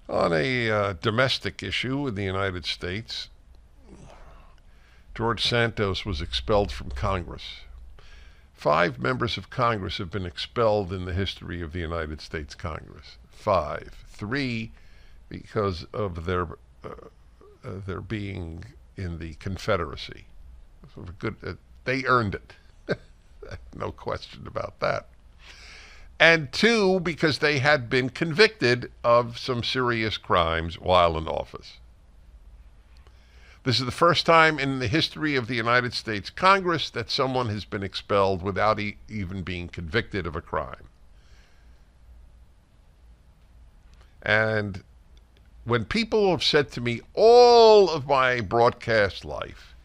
On a domestic issue in the United States, George Santos was expelled from Congress. 5 members of Congress have been expelled in the history of the United States Congress. 5. 3 because of their being in the Confederacy. So they earned it. No question about that. And 2 because they had been convicted of some serious crimes while in office. This is the first time in the history of the United States Congress that someone has been expelled without even being convicted of a crime. And when people have said to me all of my broadcast life,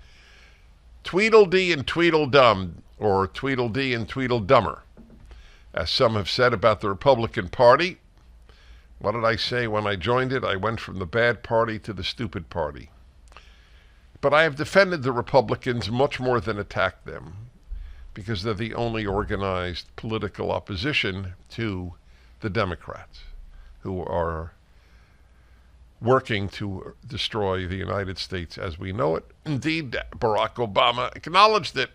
Tweedledee and Tweedledum, or Tweedledee and Tweedledummer, as some have said about the Republican Party, what did I say when I joined it? I went from the bad party to the stupid party. But I have defended the Republicans much more than attacked them, because they're the only organized political opposition to the Democrats, who are working to destroy the United States as we know it. Indeed, Barack Obama acknowledged that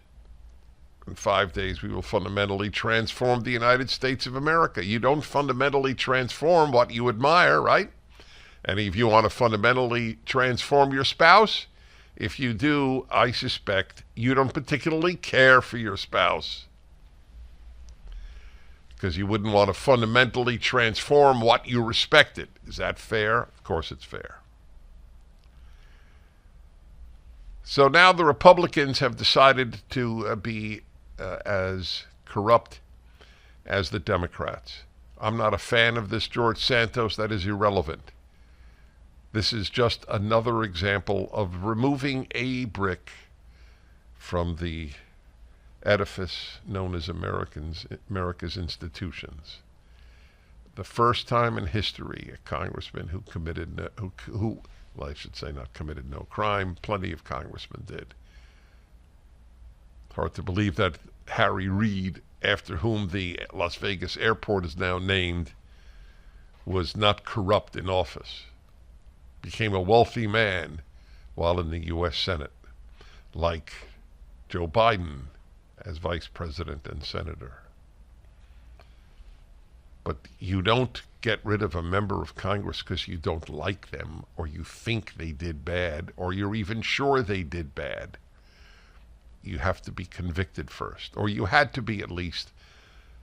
in 5 days we will fundamentally transform the United States of America. You don't fundamentally transform what you admire, right? Any of you want to fundamentally transform your spouse? If you do, I suspect you don't particularly care for your spouse, because you wouldn't want to fundamentally transform what you respected. Is that fair? Of course it's fair. So now the Republicans have decided to be as corrupt as the Democrats. I'm not a fan of this George Santos. That is irrelevant. This is just another example of removing a brick from the edifice known as America's institutions. The first time in history, a congressman who committed, well, I should say not committed no crime, plenty of congressmen did. Hard to believe that Harry Reid, after whom the Las Vegas airport is now named, was not corrupt in office. Became a wealthy man while in the U.S. Senate, like Joe Biden as vice president and senator. But you don't get rid of a member of Congress because you don't like them, or you think they did bad, or you're even sure they did bad. You have to be convicted first, or you had to be at least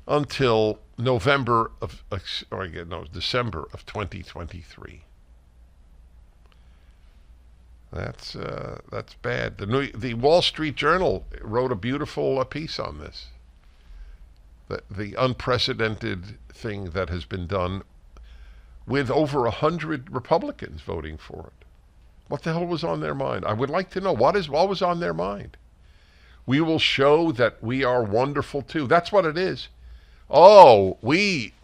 until December of 2023. That's bad. The Wall Street Journal wrote a beautiful piece on this. The unprecedented thing that has been done with over 100 Republicans voting for it. What the hell was on their mind? I would like to know what was on their mind. We will show that we are wonderful too. That's what it is. Oh, we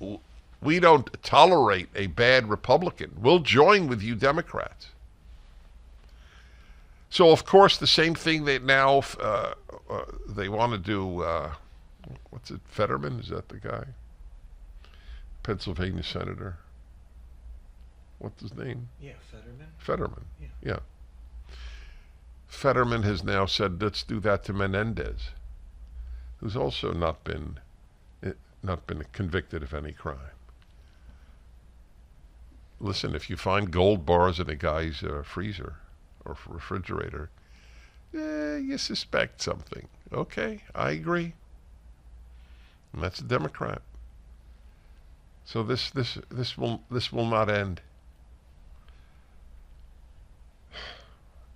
don't tolerate a bad Republican. We'll join with you Democrats. So, of course, the same thing they now they want to do. What's it? Fetterman? Is that the guy? Pennsylvania senator. What's his name? Yeah, Fetterman. Fetterman. Yeah. Fetterman has now said, let's do that to Menendez, who's also not been convicted of any crime. Listen, if you find gold bars in a guy's freezer or refrigerator, you suspect something. Okay, I agree. And that's a Democrat. So this will not end.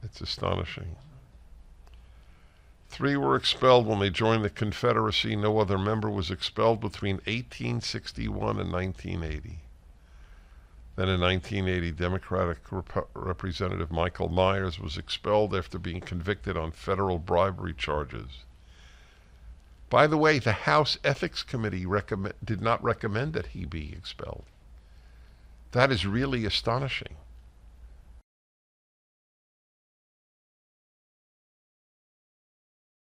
It's astonishing. 3 were expelled when they joined the Confederacy. No other member was expelled between 1861 and 1980. Then in 1980, Democratic Representative Michael Myers was expelled after being convicted on federal bribery charges. By the way, the House Ethics Committee did not recommend that he be expelled. That is really astonishing.